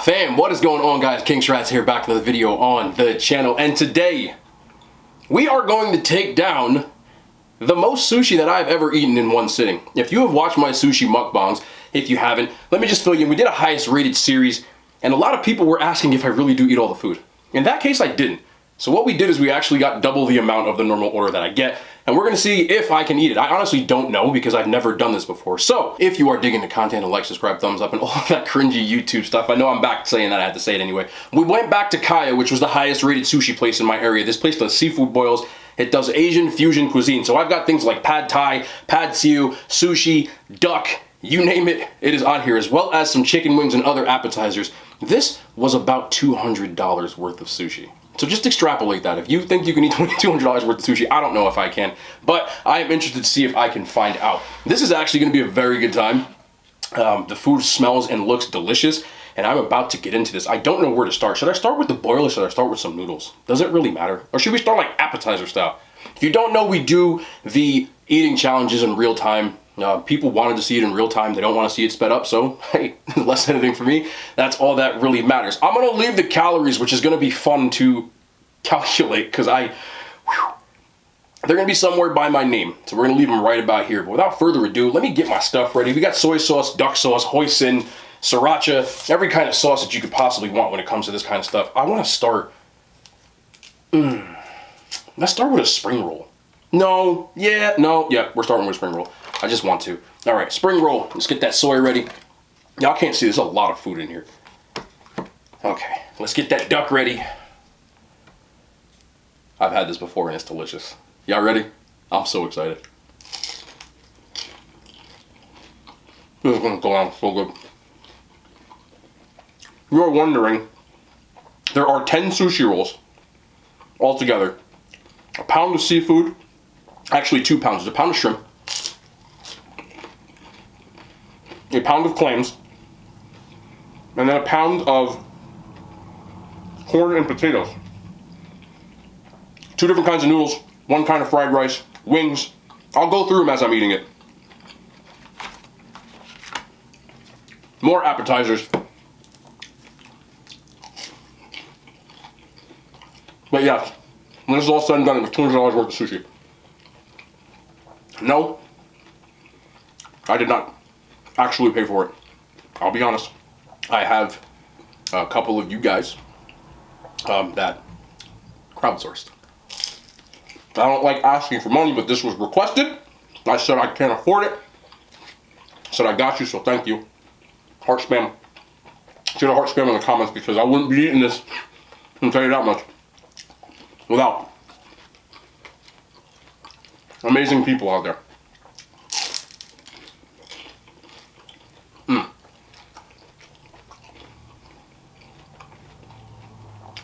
Fam, what is going on, guys? King Shrats here, back with another video on the channel, and today we are going to take down the most sushi that I've ever eaten in one sitting. If you have watched my sushi mukbangs, if you haven't, let me just fill you in. We did a highest rated series, and a lot of people were asking if I really do eat all the food. In that case, I didn't. So what we did is we actually got double the amount of the normal order that I get, and we're gonna see if I can eat it. I honestly don't know because I've never done this before. So if you are digging the content, a like, subscribe, thumbs up, and all of that cringy YouTube stuff. I know I'm back saying that, I had to say it anyway. We went back to Kaya, which was the highest rated sushi place in my area. This place does seafood boils. It does Asian fusion cuisine. So I've got things like pad thai, pad siu, sushi, duck, you name it, it is on here, as well as some chicken wings and other appetizers. This was about $200 worth of sushi. So just extrapolate that. If you think you can eat $200 worth of sushi, I don't know if I can, but I am interested to see if I can find out. This is actually gonna be a very good time. The food smells and looks delicious, and I'm about to get into this. I don't know where to start. Should I start with the boil or should I start with some noodles? Does it really matter? Or should we start like appetizer style? If you don't know, we do the eating challenges in real time. People wanted to see it in real time. They don't want to see it sped up, so hey, less editing for me. That's all that really matters. I'm gonna leave the calories, which is gonna be fun to calculate, because they're gonna be somewhere by my name. So we're gonna leave them right about here. But without further ado, let me get my stuff ready. We got soy sauce, duck sauce, hoisin, sriracha, every kind of sauce that you could possibly want when it comes to this kind of stuff. I wanna start, let's start with a spring roll. We're starting with a spring roll. I just want to. All right, spring roll. Let's get that soy ready. Y'all can't see, there's a lot of food in here. Okay, let's get that duck ready. I've had this before and it's delicious. Y'all ready? I'm so excited. This is gonna go down so good. You're wondering, there are 10 sushi rolls altogether. A pound of seafood, actually 2 pounds. There's a pound of shrimp, a pound of clams, and then a pound of corn and potatoes. 2 different kinds of noodles, 1 kind of fried rice, wings. I'll go through them as I'm eating it. More appetizers. But yes, when this is all said and done, it was $200 worth of sushi. No, I did not actually pay for it. I'll be honest. I have a couple of you guys that crowdsourced. I don't like asking for money, but this was requested. I said I can't afford it. I said I got you, so thank you. Heart spam. Should have heart spam in the comments because I wouldn't be eating this, I'll tell you that much, without amazing people out there.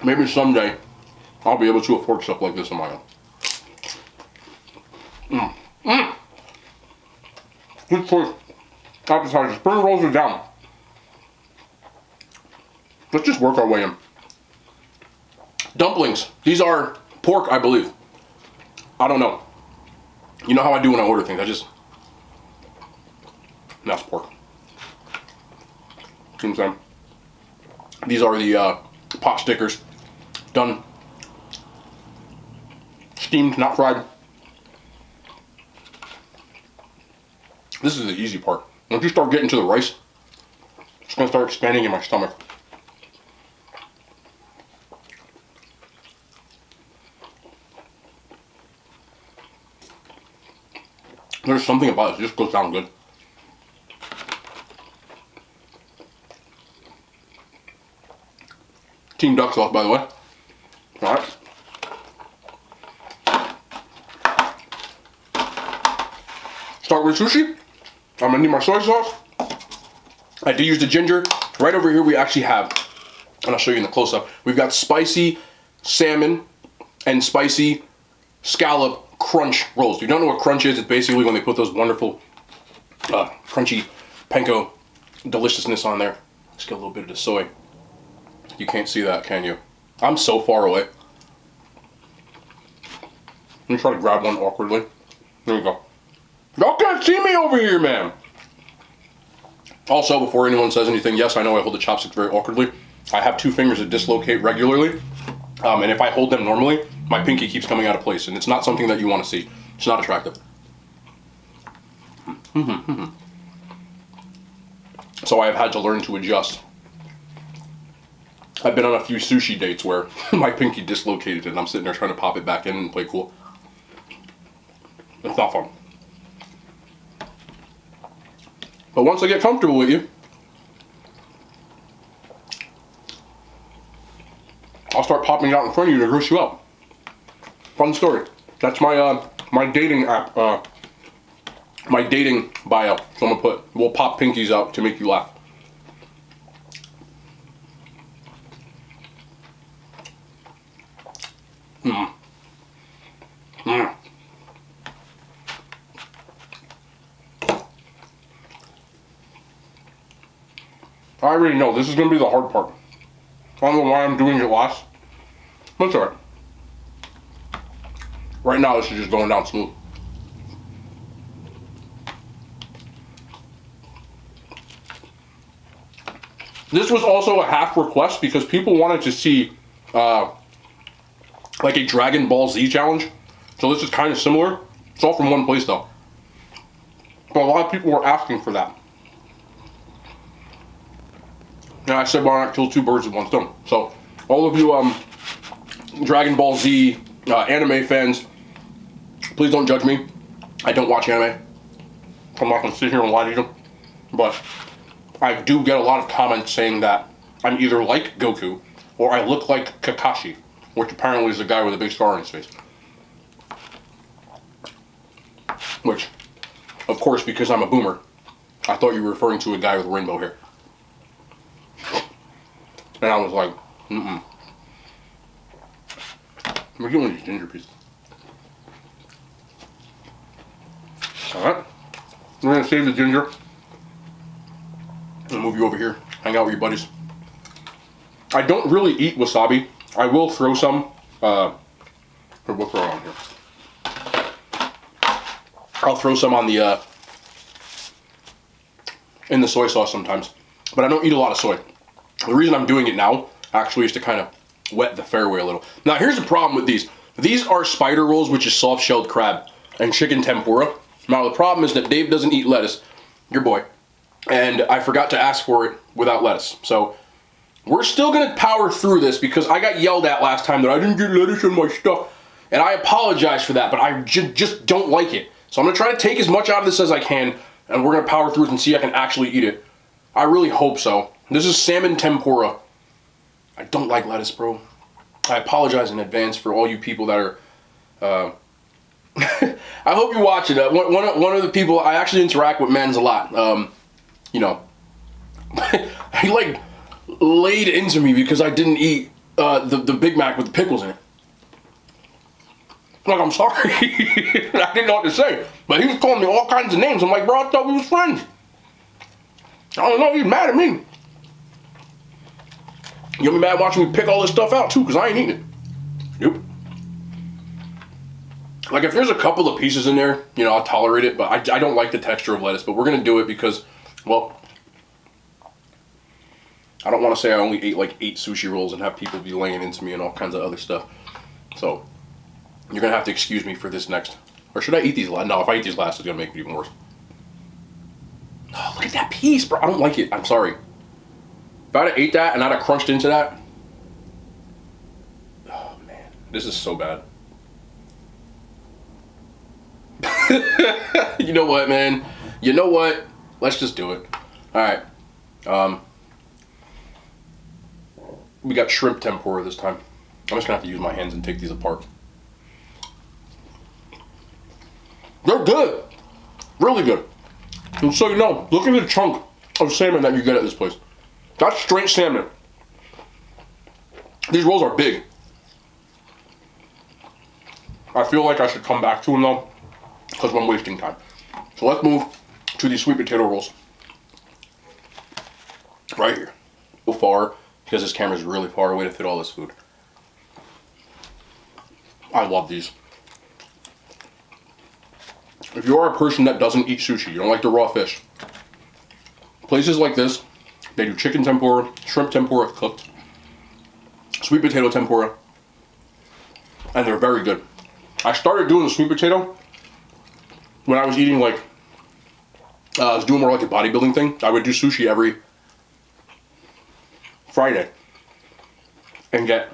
Maybe someday I'll be able to afford stuff like this on my own. Good choice. Appetizers. Spring rolls are down. Let's just work our way in. Dumplings. These are pork, I believe. I don't know. You know how I do when I order things. That's pork. You know what I'm saying? These are the pot stickers. Done. Steamed, not fried. This is the easy part. Once you start getting to the rice, it's gonna start expanding in my stomach. There's something about it, it just goes down good. Team duck sauce, by the way. Alright. Start with sushi. I'm gonna need my soy sauce. I do use the ginger. Right over here we actually have, and I'll show you in the close-up, we've got spicy salmon and spicy scallop crunch rolls. If you don't know what crunch is, it's basically when they put those wonderful crunchy panko deliciousness on there. Let's get a little bit of the soy. You can't see that, can you? I'm so far away. Let me try to grab one awkwardly. There we go. Y'all can't see me over here, man. Also, before anyone says anything, yes, I know I hold the chopsticks very awkwardly. I have two fingers that dislocate regularly, and if I hold them normally, my pinky keeps coming out of place, and it's not something that you want to see. It's not attractive. So I have had to learn to adjust. I've been on a few sushi dates where my pinky dislocated and I'm sitting there trying to pop it back in and play cool. It's not fun. But once I get comfortable with you, I'll start popping it out in front of you to gross you out. Fun story. That's my my dating app, my dating bio. So I'm gonna put, we'll pop pinkies out to make you laugh. I already know this is gonna be the hard part. I don't know why I'm doing it last. That's alright. Right now this is just going down smooth. This was also a half request because people wanted to see like a Dragon Ball Z challenge. So this is kind of similar. It's all from one place though. But a lot of people were asking for that. And I said, why not kill two birds with one stone? So all of you Dragon Ball Z anime fans, please don't judge me. I don't watch anime. I'm not gonna sit here and lie to you. But I do get a lot of comments saying that I'm either like Goku or I look like Kakashi, which apparently is the guy with a big scar on his face. Which, of course, because I'm a boomer, I thought you were referring to a guy with rainbow hair. And I was like, We're getting these ginger pieces. Alright. We're gonna save the ginger. And move you over here. Hang out with your buddies. I don't really eat wasabi. I will throw some. We'll throw it on here. I'll throw some on the in the soy sauce sometimes. But I don't eat a lot of soy. The reason I'm doing it now, actually, is to kind of wet the fairway a little. Now, here's the problem with these. These are spider rolls, which is soft-shelled crab, and chicken tempura. Now, the problem is that Dave doesn't eat lettuce, your boy, and I forgot to ask for it without lettuce. So, we're still going to power through this because I got yelled at last time that I didn't get lettuce in my stuff, and I apologize for that, but I just don't like it. So, I'm going to try to take as much out of this as I can, and we're going to power through it and see if I can actually eat it. I really hope so. This is salmon tempura. I don't like lettuce, bro. I apologize in advance for all you people that are... I hope you watch it. One of the people, I actually interact with Mans a lot. You know, he like laid into me because I didn't eat the Big Mac with the pickles in it. Like, I'm sorry. I didn't know what to say. But he was calling me all kinds of names. I'm like, bro, I thought we was friends. I don't know, he's mad at me. You'll be mad watching me pick all this stuff out too, because I ain't eating it. Nope. Like, if there's a couple of pieces in there, you know, I'll tolerate it, but I don't like the texture of lettuce. But we're going to do it because, well, I don't want to say I only ate like 8 sushi rolls and have people be laying into me and all kinds of other stuff. So, you're going to have to excuse me for this next. Or should I eat these last? No, if I eat these last, it's going to make it even worse. Oh, look at that piece, bro. I don't like it. I'm sorry. If I'd have ate that and I'd have crunched into that. Oh, man. This is so bad. You know what, man? You know what? Let's just do it. Alright. We got shrimp tempura this time. I'm just going to have to use my hands and take these apart. They're good. Really good. And so you know, look at the chunk of salmon that you get at this place. That's straight salmon. These rolls are big. I feel like I should come back to them though, because I'm wasting time. So let's move to these sweet potato rolls. Right here. So far, because this camera is really far away to fit all this food. I love these. If you are a person that doesn't eat sushi, you don't like the raw fish, places like this They do chicken tempura, shrimp tempura cooked, sweet potato tempura, and they're very good. I started doing the sweet potato when I was eating like, I was doing more like a bodybuilding thing. I would do sushi every Friday and get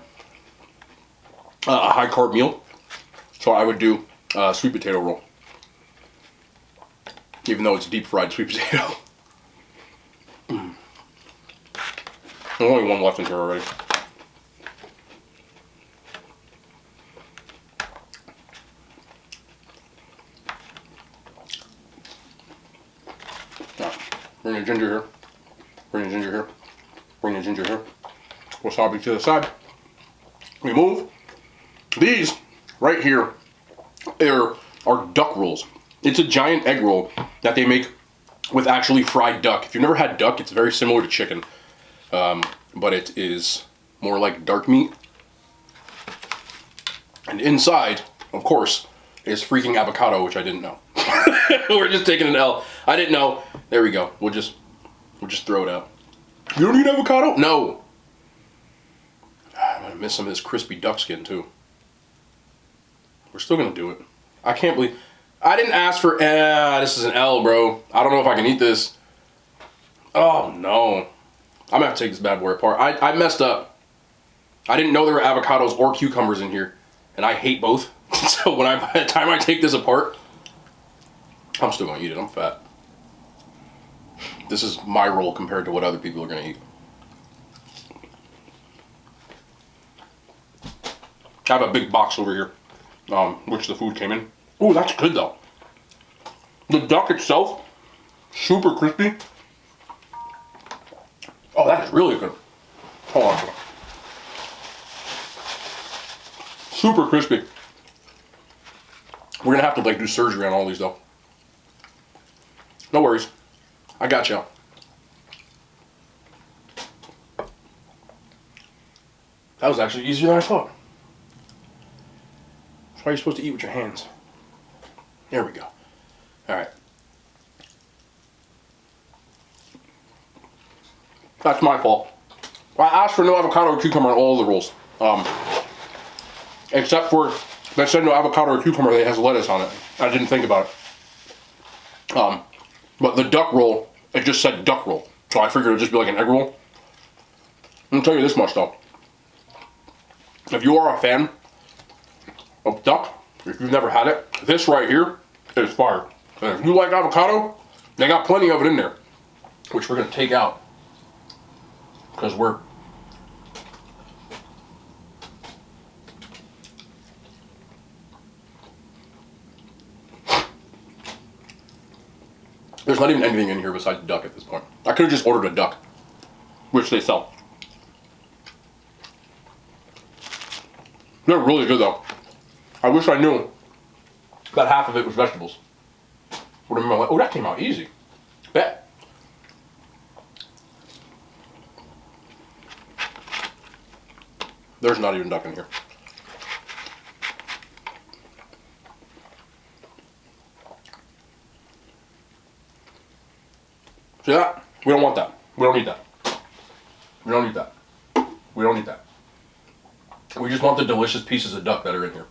a high carb meal. So I would do a sweet potato roll, even though it's deep fried sweet potato. There's only one left in here already. Bring the ginger here. Bring the ginger here. Bring the ginger here. Wasabi to the side. Remove. These right here are duck rolls. It's a giant egg roll that they make with actually fried duck. If you've never had duck, it's very similar to chicken, but it is more like dark meat. And inside, of course, is freaking avocado, which I didn't know. We're just taking an L. I didn't know. There we go. We'll just throw it out. You don't eat avocado? No. I'm gonna miss some of this crispy duck skin too. We're still gonna do it. I can't believe I didn't ask for. This is an L, bro. I don't know if I can eat this. Oh no. I'm gonna have to take this bad boy apart. I messed up. I didn't know there were avocados or cucumbers in here, and I hate both. So by the time I take this apart, I'm still gonna eat it. I'm fat. This is my roll compared to what other people are gonna eat. I have a big box over here, which the food came in. Oh, that's good though. The duck itself, super crispy. Oh, that is really good. Hold on. Super crispy. We're gonna have to like do surgery on all these though. No worries. I got you. That was actually easier than I thought. That's why you're supposed to eat with your hands. There we go. Alright. That's my fault. I asked for no avocado or cucumber on all the rolls. Except for, they said no avocado or cucumber, that has lettuce on it. I didn't think about it. But the duck roll, it just said duck roll. So I figured it would just be like an egg roll. I'm gonna tell you this much though. If you are a fan of duck, if you've never had it, this right here is fire. And if you like avocado, they got plenty of it in there, which we're gonna take out because there's not even anything in here besides duck at this point. I could have just ordered a duck, which they sell. They're really good though. I wish I knew that half of it was vegetables. Would have been like, oh, that came out easy. Bet. There's not even duck in here. See that? We don't want that. We don't need that. We don't need that. We don't need that. We just want the delicious pieces of duck that are in here.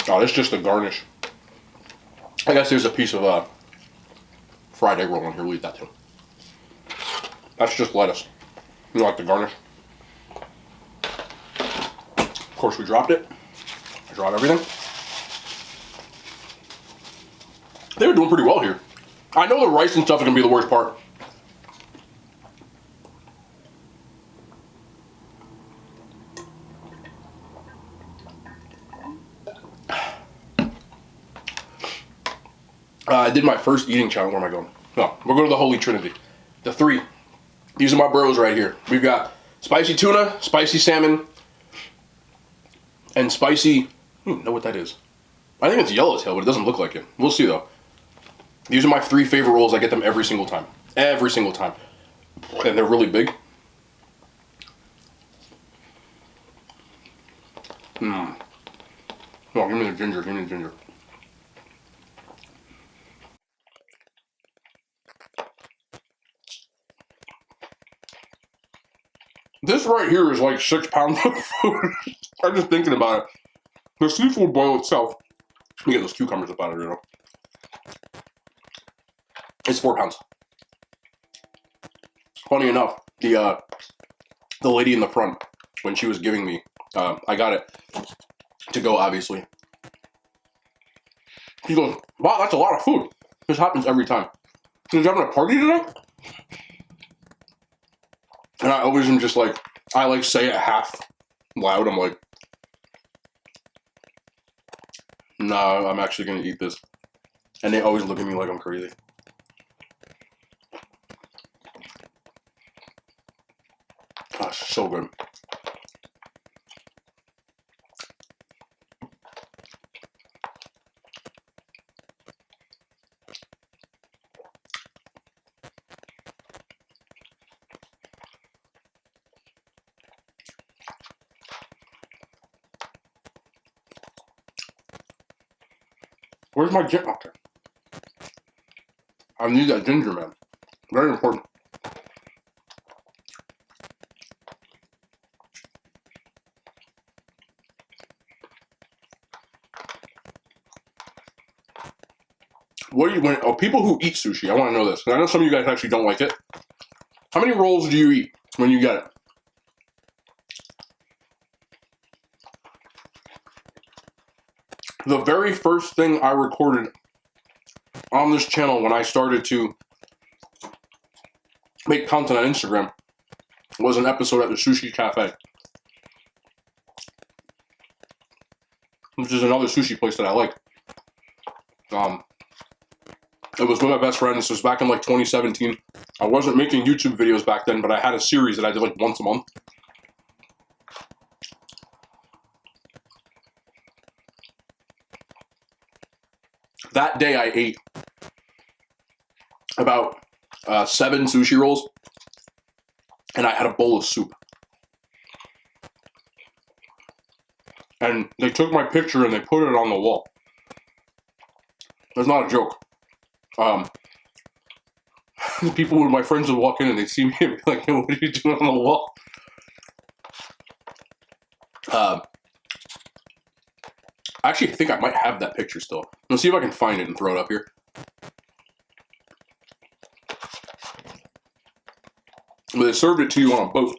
Oh, it's just a garnish. I guess there's a piece of fried egg roll in here. We'll eat that too. That's just lettuce. You like the garnish? Of course, we dropped it. I dropped everything. They were doing pretty well here. I know the rice and stuff is going to be the worst part. I did my first eating challenge. Where am I going? No, we'll go to the Holy Trinity. The three. These are my bros right here. We've got spicy tuna, spicy salmon, and spicy... I don't even know what that is. I think it's yellowtail, but it doesn't look like it. We'll see though. These are my three favorite rolls. I get them every single time. Every single time. And they're really big. No, give me the ginger. Give me the ginger. This right here is like 6 pounds of food. I'm just thinking about it. The seafood boil itself. Let me get those cucumbers up out of there, though. It's 4 pounds. Funny enough, the lady in the front, when she was giving me, I got it to go, obviously. She goes, wow, that's a lot of food. This happens every time. Is you having a party tonight? And I always am just like, I like say it half loud. I'm like, nah, I'm actually gonna eat this. And they always look at me like I'm crazy. Oh, it's so good. Where's my ginger? Okay. I need that ginger, man. Very important. What do you want? Oh, people who eat sushi, I want to know this. I know some of you guys actually don't like it. How many rolls do you eat when you get it? The very first thing I recorded on this channel when I started to make content on Instagram was an episode at the Sushi Cafe, which is another sushi place that I like. It was with my best friend. This was back in like 2017. I wasn't making YouTube videos back then, but I had a series that I did like once a month. That day I ate about 7 sushi rolls, and I had a bowl of soup. And they took my picture and they put it on the wall. That's not a joke. People, my friends would walk in and they'd see me and be like, hey, what are you doing on the wall? I actually think I might have that picture still. Let's see if I can find it and throw it up here. But they served it to you on a boat.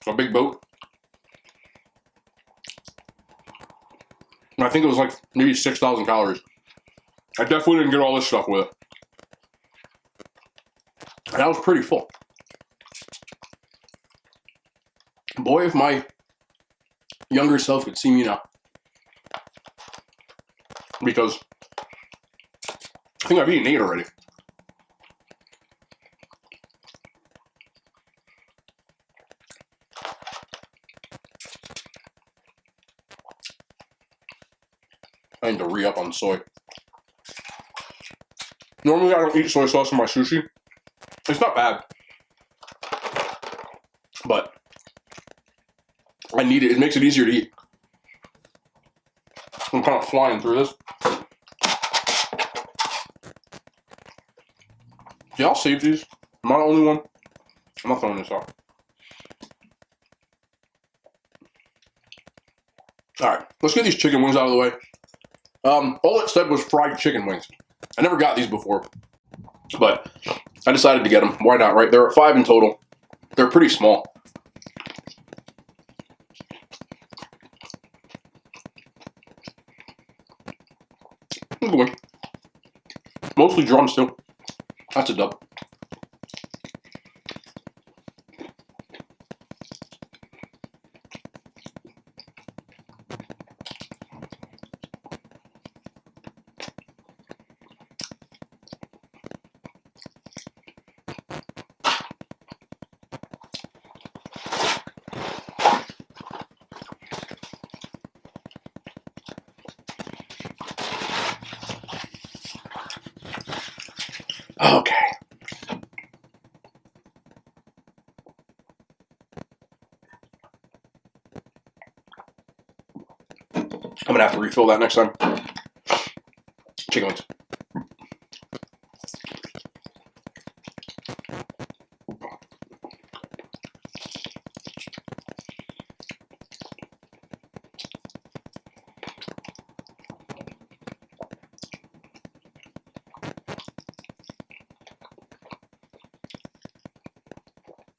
A big boat. And I think it was like maybe 6,000 calories. I definitely didn't get all this stuff with it. And I was pretty full. Boy, if my younger self could see me now. Because I think I've eaten 8 already. I need to re-up on soy. Normally I don't eat soy sauce in my sushi. It's not bad. But I need it. It makes it easier to eat. I'm kind of flying through this. Yeah, I'll save these. Am I the only one? I'm not throwing this out. Alright, let's get these chicken wings out of the way. All it said was fried chicken wings. I never got these before, but I decided to get them. Why not, right? There are 5 in total. They're pretty small. Good one. Mostly drums too. That's a dub. Okay. I'm gonna gonna have to refill that next time. Chicken wings.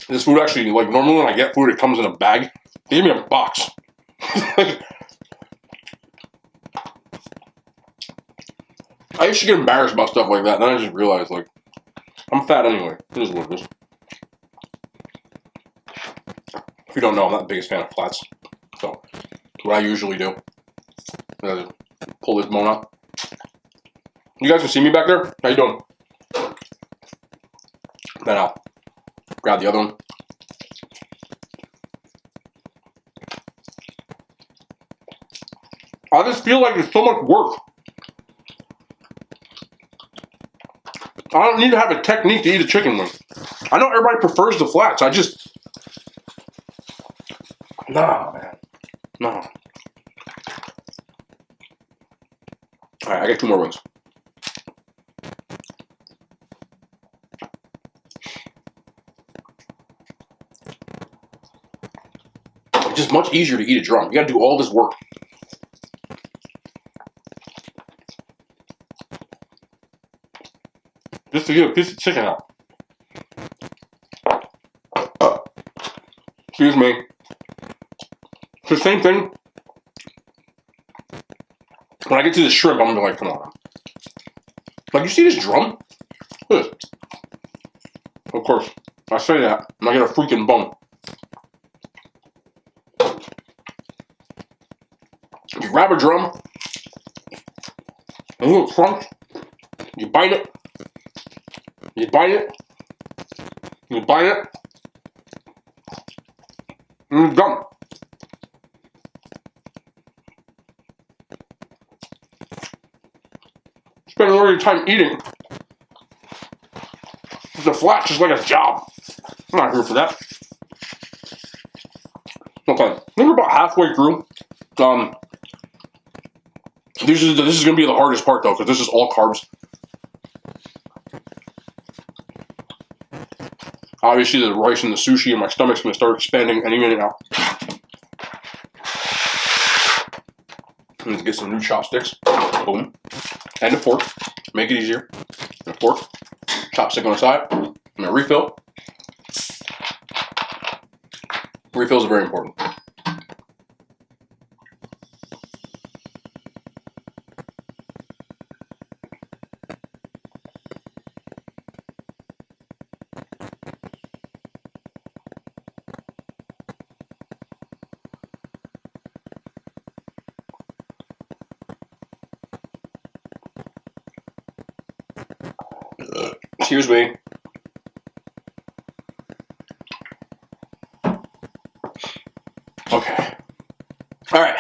This food actually, like, normally when I get food, it comes in a bag. They give me a box. I used to get embarrassed about stuff like that, and then I just realized, like, I'm fat anyway. It is what it is. If you don't know, I'm not the biggest fan of flats. So, what I usually do is pull this bone out. You guys can see me back there? How you doing? Then I'll grab the other one. I just feel like there's so much work. I don't need to have a technique to eat a chicken wing. I know everybody prefers the flats. I just... Nah, man. Nah. Alright, I got 2 more wings. It's just much easier to eat a drum. You gotta do all this work. Just to get a piece of chicken out. Excuse me. It's the same thing. When I get to the shrimp, I'm gonna be like, come on. Like, you see this drum? Look at this. Of course, I say that, and I get a freaking bone. You grab a drum, a little crunch, you bite it, you bite it, you bite it, and you're done. Spend all your time eating. The flat's just like a job. I'm not here for that. Okay, I think we're about halfway through. This is gonna be the hardest part though, because this is all carbs. Obviously, the rice and the sushi, and my stomach's gonna start expanding any minute now. Let's get some new chopsticks. Boom. And a fork. Make it easier. And a fork. Chopstick on the side. I'm gonna refill. Refills are very important. Excuse me. Okay. Alright.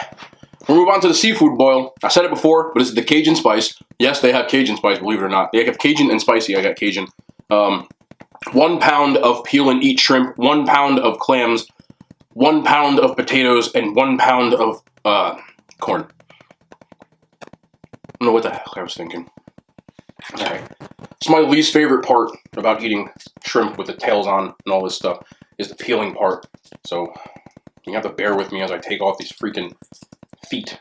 We'll move on to the seafood boil. I said it before, but this is the Cajun spice. Yes, they have Cajun spice, believe it or not. They have Cajun and spicy. I got Cajun. 1 pound of peel and eat shrimp, 1 pound of clams, 1 pound of potatoes, and 1 pound of corn. I don't know what the heck I was thinking. Alright. It's my least favorite part about eating shrimp with the tails on and all this stuff is the peeling part. So you have to bear with me as I take off these freaking feet.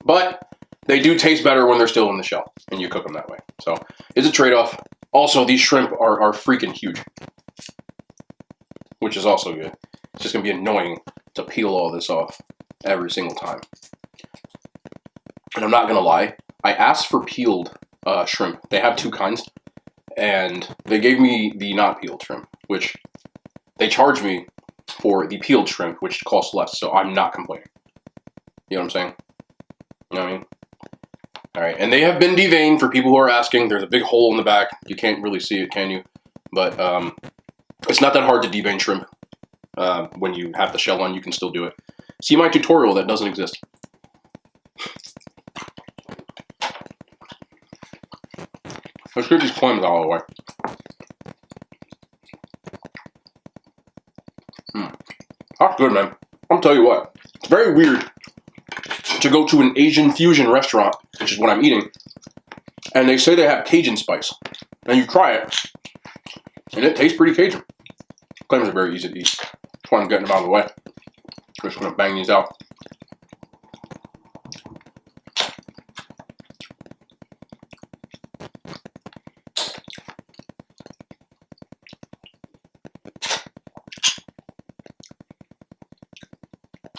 But they do taste better when they're still in the shell and you cook them that way. So it's a trade-off. Also, these shrimp are freaking huge, which is also good. It's just going to be annoying to peel all this off every single time. And I'm not going to lie, I asked for peeled shrimp. They have 2 kinds, and they gave me the not peeled shrimp, which they charged me for the peeled shrimp, which costs less, so I'm not complaining. You know what I'm saying? You know what I mean? Alright, and they have been deveined for people who are asking. There's a big hole in the back. You can't really see it, can you? But it's not that hard to devein shrimp. When you have the shell on, you can still do it. See my tutorial that doesn't exist. Let's get these clams out of the way. That's good, man. I'll tell you what. It's very weird to go to an Asian fusion restaurant, which is what I'm eating, and they say they have Cajun spice. And you try it, and it tastes pretty Cajun. Clams are very easy to eat. That's why I'm getting them out of the way. I'm just going to bang these out.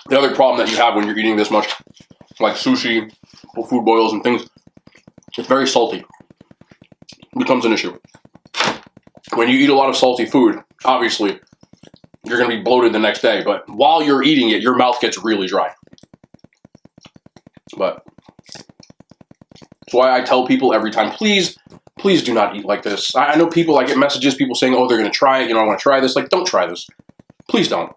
The other problem that you have when you're eating this much, like sushi, or food boils and things, it's very salty. It becomes an issue. When you eat a lot of salty food, obviously, you're going to be bloated the next day, but while you're eating it, your mouth gets really dry. But that's why I tell people every time, please do not eat like this. I know people, I get messages, people saying, oh, they're going to try it, I want to try this. Like, don't try this. Please don't.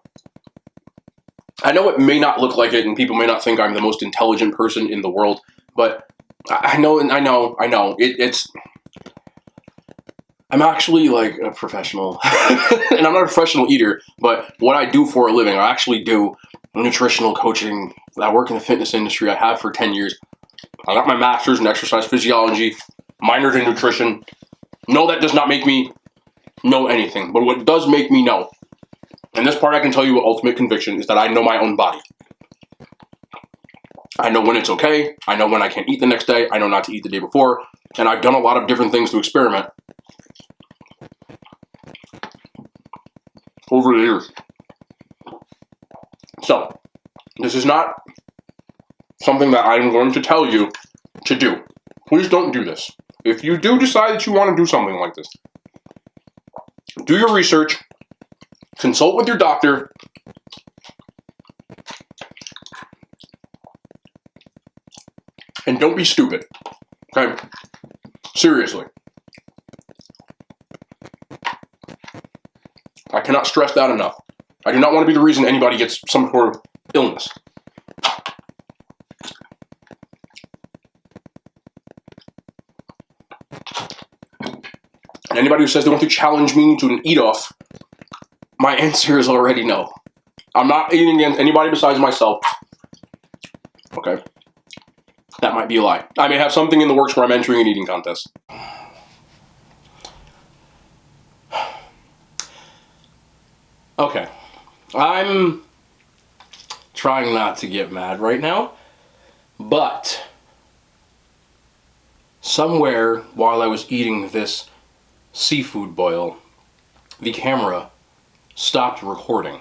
I know it may not look like it, and people may not think I'm the most intelligent person in the world, but I know. I'm actually like a professional, and I'm not a professional eater, but what I do for a living, I actually do nutritional coaching. I work in the fitness industry. I have for 10 years. I got my master's in exercise physiology, minored in nutrition. No, that does not make me know anything, but what does make me know, and this part I can tell you with ultimate conviction, is that I know my own body. I know when it's okay. I know when I can't eat the next day. I know not to eat the day before. And I've done a lot of different things to experiment over the years. So, this is not something that I'm going to tell you to do. Please don't do this. If you do decide that you want to do something like this, do your research, consult with your doctor, and don't be stupid. Okay? Seriously. I cannot stress that enough. I do not want to be the reason anybody gets some sort of illness. And anybody who says they want to challenge me to an eat-off, my answer is already no. I'm not eating against anybody besides myself. Okay? That might be a lie. I may have something in the works where I'm entering an eating contest. Okay. I'm trying not to get mad right now, but somewhere while I was eating this seafood boil, the camera stopped recording,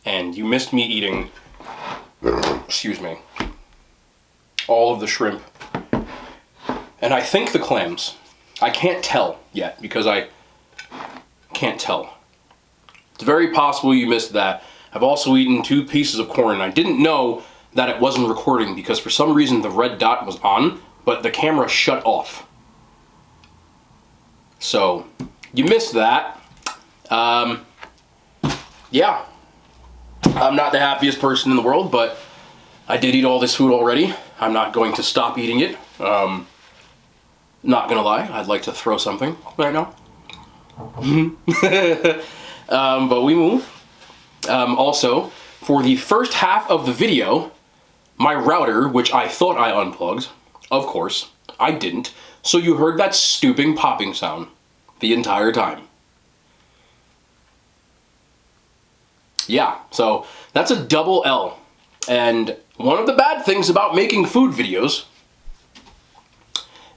and you missed me eating, excuse me, all of the shrimp, and I think the clams. I can't tell yet, because I can't tell. It's very possible you missed that. I've also eaten 2 pieces of corn, and I didn't know that it wasn't recording, because for some reason the red dot was on, but the camera shut off. So, you missed that. Yeah. I'm not the happiest person in the world, but I did eat all this food already. I'm not going to stop eating it. Not gonna lie, I'd like to throw something right now. But we move. Also, for the first half of the video, my router, which I thought I unplugged, of course, I didn't, so you heard that stupid popping sound the entire time. Yeah, so that's a double L. And one of the bad things about making food videos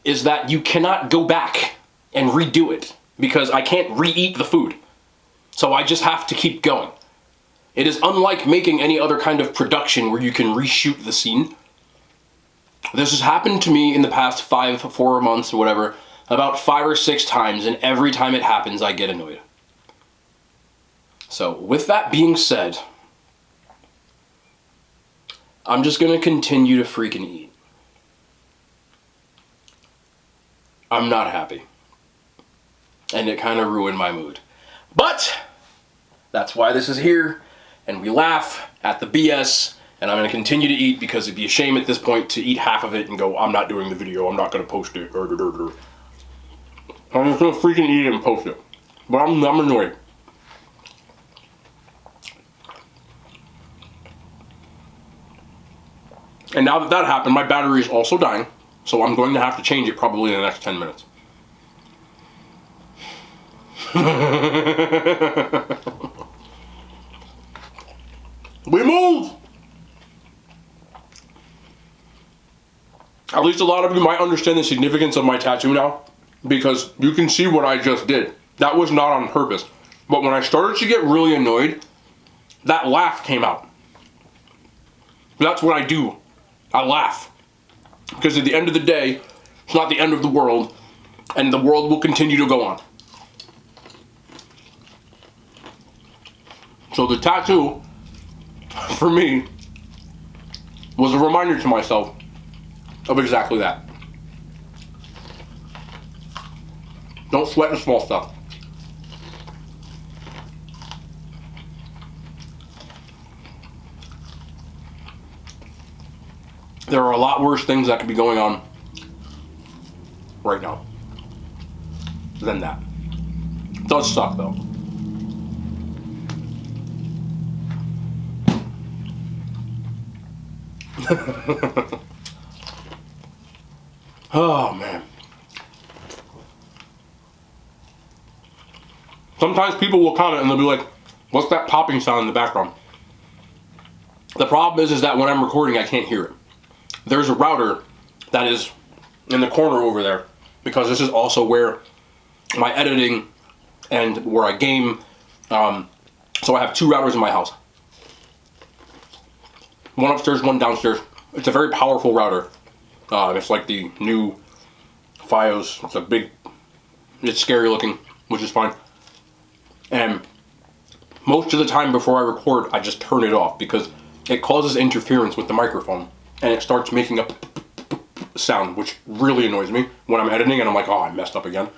is that you cannot go back and redo it, because I can't re-eat the food. So I just have to keep going. It is unlike making any other kind of production where you can reshoot the scene. This has happened to me in the past 4 months or whatever, about 5 or 6 times, and every time it happens I get annoyed. So with that being said, I'm just gonna continue to freaking eat. I'm not happy. And it kind of ruined my mood. But that's why this is here, and we laugh at the BS, and I'm going to continue to eat because it'd be a shame at this point to eat half of it and go, I'm not doing the video, I'm not going to post it. I'm just going to freaking eat it and post it. But I'm annoyed. And now that that happened, my battery is also dying. So I'm going to have to change it probably in the next 10 minutes. We move! At least a lot of you might understand the significance of my tattoo now, because you can see what I just did. That was not on purpose. But when I started to get really annoyed, that laugh came out. That's what I do. I laugh. Because at the end of the day, it's not the end of the world, and the world will continue to go on. So the tattoo, for me, was a reminder to myself of exactly that. Don't sweat the small stuff. There are a lot worse things that could be going on right now than that. It does suck though. Oh man. Sometimes people will comment and they'll be like, what's that popping sound in the background? The problem is that when I'm recording, I can't hear it. There's a router that is in the corner over there, because this is also where my editing and where I game. So I have 2 routers in my house. One upstairs, one downstairs. It's a very powerful router. It's like the new Fios. It's scary looking, which is fine. And most of the time before I record, I just turn it off because it causes interference with the microphone. And it starts making a sound, which really annoys me when I'm editing and I'm like, oh, I messed up again.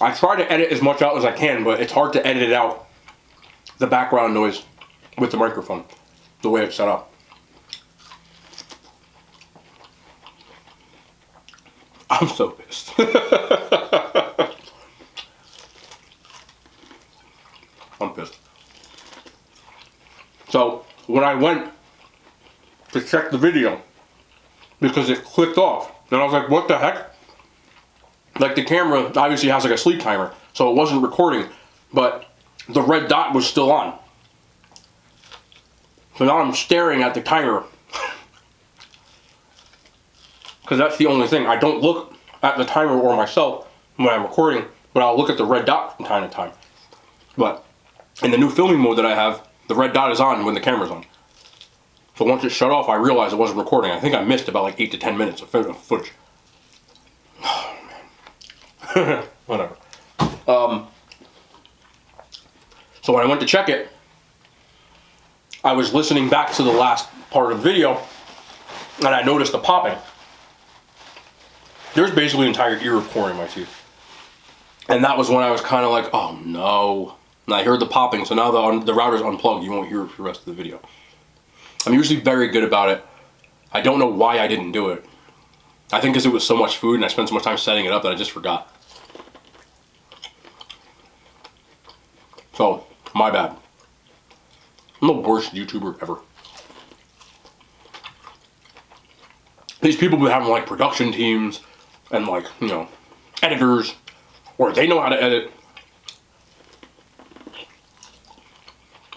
I try to edit as much out as I can, but it's hard to edit it out, the background noise with the microphone, the way it's set up. I'm so pissed. I'm pissed. So, when I went to check the video, because it clicked off, and I was like, what the heck? Like, the camera obviously has like a sleep timer, so it wasn't recording, but the red dot was still on. So now I'm staring at the timer, because that's the only thing. I don't look at the timer or myself when I'm recording, but I'll look at the red dot from time to time. But in the new filming mode that I have, the red dot is on when the camera's on. So once it shut off, I realized it wasn't recording. I think I missed about like 8 to 10 minutes of footage. Oh, man. Whatever. So when I went to check it, I was listening back to the last part of the video, and I noticed the popping. There's basically an entire ear of corn in my teeth. And that was when I was kind of like, oh no. And I heard the popping, so now the router's unplugged. You won't hear it for the rest of the video. I'm usually very good about it. I don't know why I didn't do it. I think because it was so much food and I spent so much time setting it up that I just forgot. So, my bad. I'm the worst YouTuber ever. These people be having like production teams and like, you know, editors, or they know how to edit.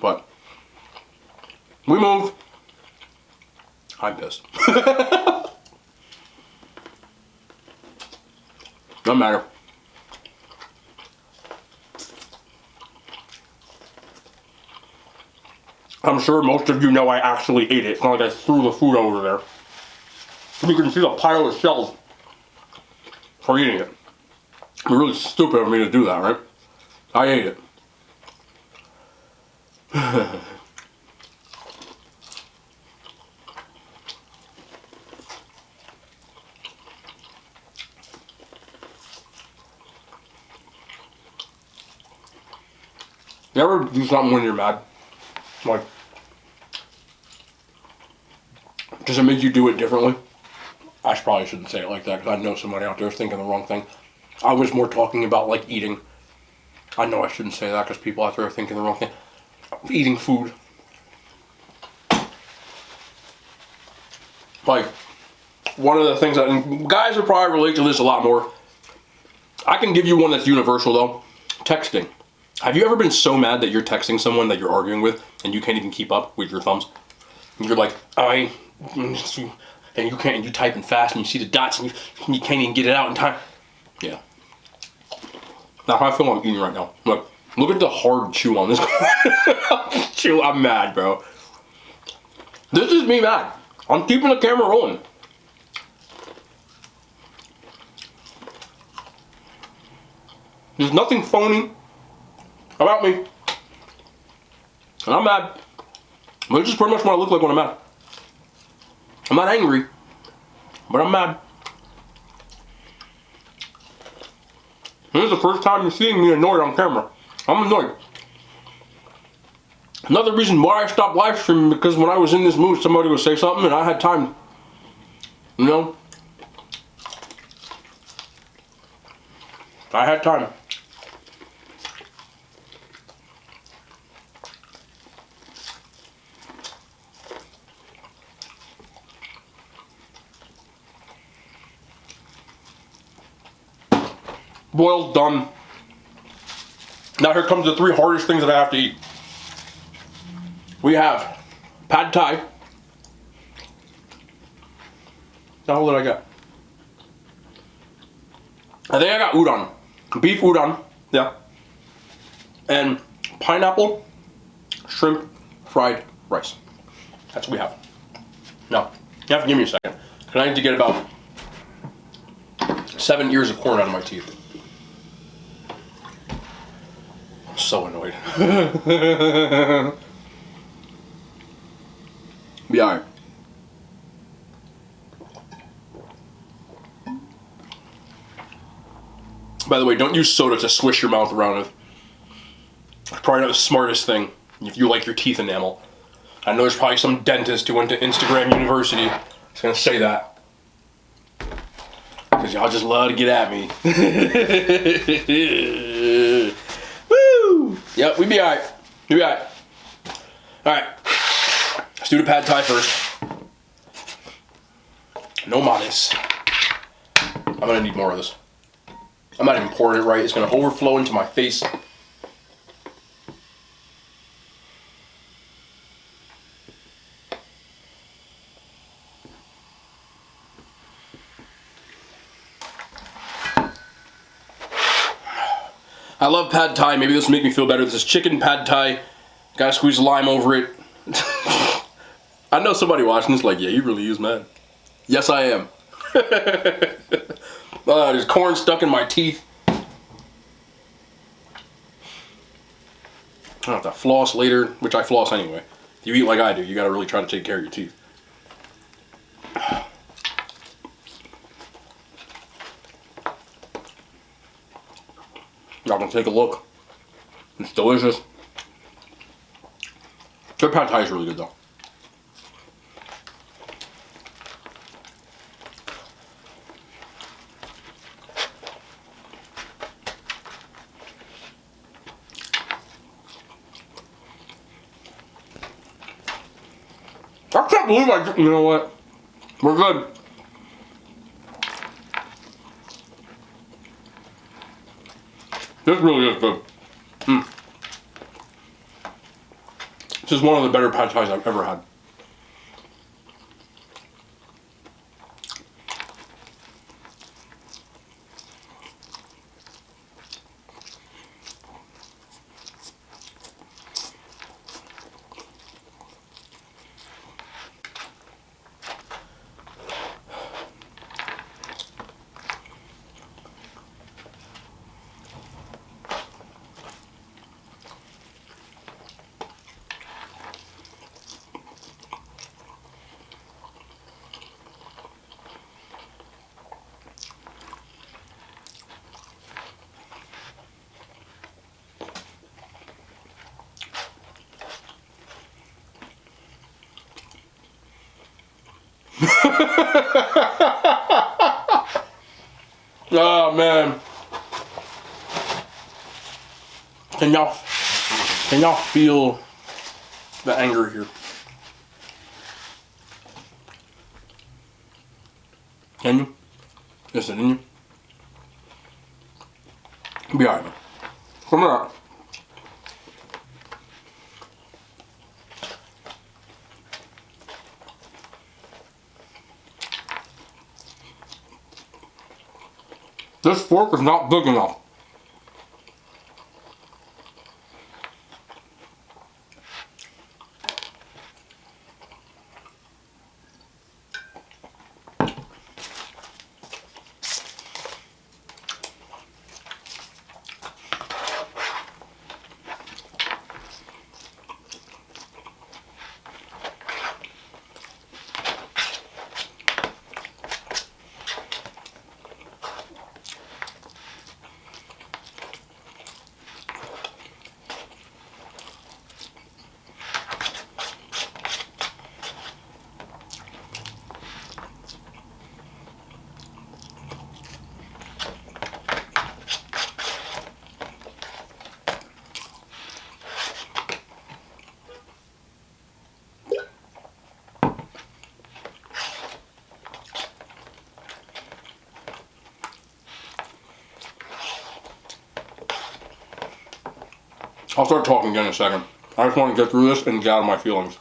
But we move. I'm pissed. Doesn't matter. I'm sure most of you know I actually ate it. It's not like I threw the food over there. You can see the pile of shells for eating it. It'd be really stupid of me to do that, right? I ate it. You ever do something when you're mad? Like, does it make you do it differently? I probably shouldn't say it like that because I know somebody out there is thinking the wrong thing. I was more talking about like eating. I know I shouldn't say that because people out there are thinking the wrong thing. Eating food. Like, one of the things that, and guys would probably relate to this a lot more. I can give you one that's universal though. Texting. Have you ever been so mad that you're texting someone that you're arguing with and you can't even keep up with your thumbs? And you're like, and you can't, and you typing fast and you see the dots and you can't even get it out in time. Yeah. That's how I feel I'm eating right now. Look at the hard chew on this. I'm mad, bro. This is me mad. I'm keeping the camera rolling. There's nothing phony about me. And I'm mad. But this is pretty much what I look like when I'm mad. I'm not angry, but I'm mad. This is the first time you're seeing me annoyed on camera. I'm annoyed. Another reason why I stopped live streaming, because when I was in this mood, somebody would say something and I had time. You know? I had time. Boiled, done. Now here comes the 3 hardest things that I have to eat. We have pad thai. The hell did I get? I think I got udon. Beef udon, yeah. And pineapple, shrimp, fried rice. That's what we have. Now, you have to give me a second. Because I need to get about 7 ears of corn out of my teeth. I'm so annoyed. Be alright. By the way, don't use soda to swish your mouth around with. It's probably not the smartest thing if you like your teeth enamel. I know there's probably some dentist who went to Instagram University that's gonna say that. Because y'all just love to get at me. Woo! Yep, we be alright. We be alright. Alright. Let's do the pad thai first. No modest. I'm gonna need more of this. I'm not even pouring it right. It's gonna overflow into my face. I love pad thai. Maybe this will make me feel better. This is chicken pad thai. Gotta squeeze lime over it. I know somebody watching this like, yeah, you really is mad. Yes, I am. There's corn stuck in my teeth. I'll have to floss later, which I floss anyway. If you eat like I do, you gotta really try to take care of your teeth. Y'all can take a look. It's delicious. Their pad thai is really good though. I can't believe you know what? We're good. This really is good. This is one of the better pad thais I've ever had. Oh man. Can y'all feel the anger here? Can you? Is it in you? Be alright, man. Come on. This fork is not big enough. I'll start talking again in a second. I just want to get through this and get out of my feelings.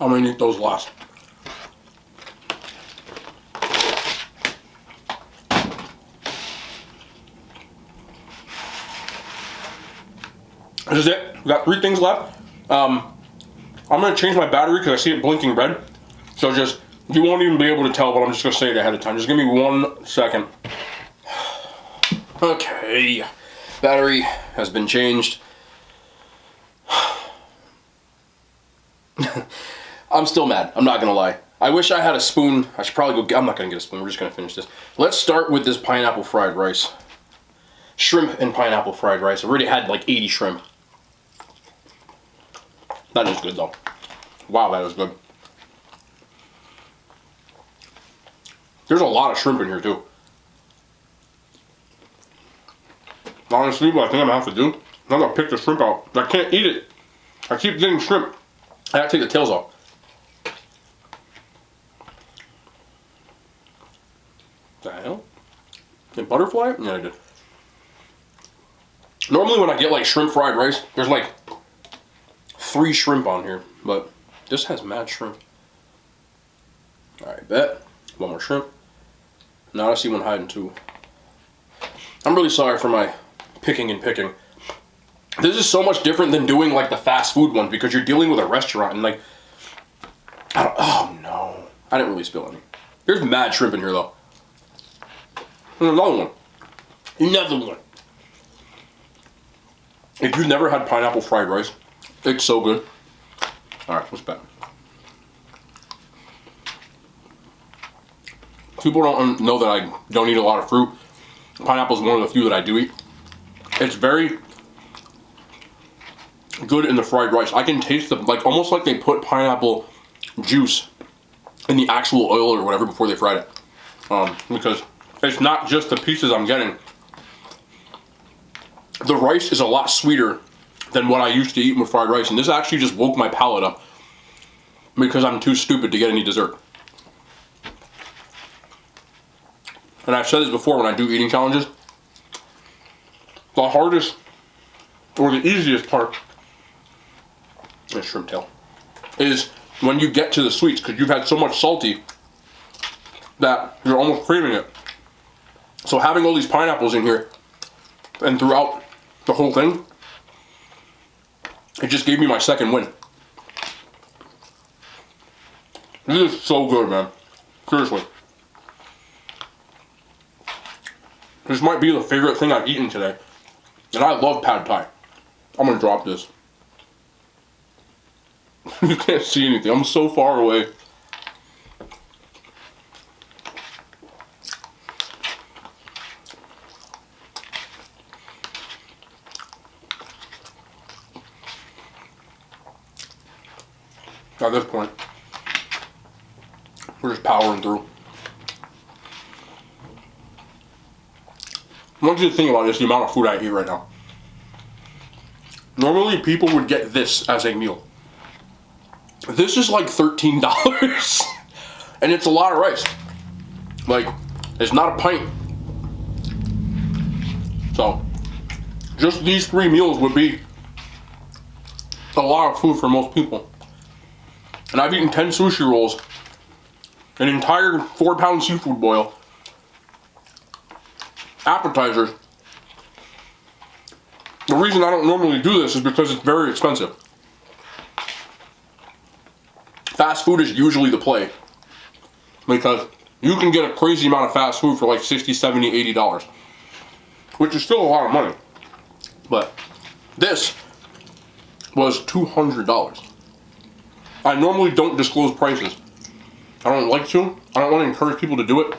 I'm gonna eat those last. This is it. We got 3 things left. I'm gonna change my battery because I see it blinking red. So just, you won't even be able to tell, but I'm just gonna say it ahead of time. Just give me 1 second. Okay, battery has been changed. I'm still mad, I'm not gonna lie. I wish I had a spoon. I should probably go, I'm not gonna get a spoon, we're just gonna finish this. Let's start with this pineapple fried rice. Shrimp and pineapple fried rice. I've already had like 80 shrimp. That is good though. Wow, that is good. There's a lot of shrimp in here too. Honestly, what I think I'm gonna have to do, I'm gonna pick the shrimp out. I can't eat it. I keep getting shrimp. I gotta take the tails off. The hell? Did butterfly? Yeah, I did. Normally when I get like shrimp fried rice, there's like 3 shrimp on here, but this has mad shrimp. Alright, bet. 1 more shrimp. Now I see one hiding too. I'm really sorry for my picking and picking. This is so much different than doing like the fast food ones because you're dealing with a restaurant and like, oh no. I didn't really spill any. There's mad shrimp in here though. And another one. Another one. If you've never had pineapple fried rice, it's so good. Alright, let's bet. People don't know that I don't eat a lot of fruit. Pineapple is one of the few that I do eat. It's very good in the fried rice. I can taste the, like, almost like they put pineapple juice in the actual oil or whatever before they fried it. Because it's not just the pieces I'm getting. The rice is a lot sweeter than what I used to eat with fried rice, and this actually just woke my palate up because I'm too stupid to get any dessert. And I've said this before when I do eating challenges, the hardest or the easiest part is shrimp tail is when you get to the sweets, because you've had so much salty that you're almost craving it. So having all these pineapples in here and throughout the whole thing, it just gave me my second win. This is so good, man. Seriously. This might be the favorite thing I've eaten today. And I love pad thai. I'm gonna drop this. You can't see anything. I'm so far away. At this point, we're just powering through. I want you to think about this, the amount of food I eat right now. Normally, people would get this as a meal. This is like $13. And it's a lot of rice. Like, it's not a pint. So, just these 3 meals would be a lot of food for most people. And I've eaten 10 sushi rolls, an entire 4-pound seafood boil, appetizers. The reason I don't normally do this is because it's very expensive. Fast food is usually the play, because you can get a crazy amount of fast food for like $60, $70, $80, which is still a lot of money. But this was $200. I normally don't disclose prices. I don't like to. I don't want to encourage people to do it.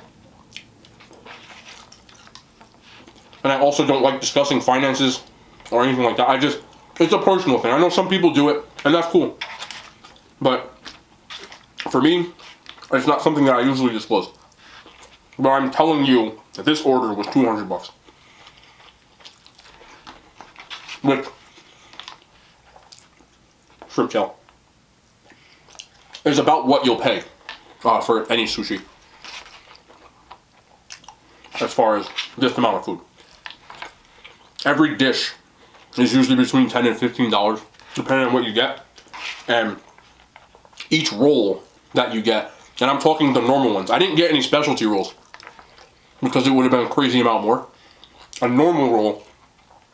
And I also don't like discussing finances or anything like that. It's a personal thing. I know some people do it, and that's cool. But for me, it's not something that I usually disclose. But I'm telling you that this order was $200. With shrimp tail. Is about what you'll pay for any sushi, as far as this amount of food. Every dish is usually between $10 and $15, depending on what you get. And each roll that you get, and I'm talking the normal ones. I didn't get any specialty rolls because it would have been a crazy amount more. A normal roll,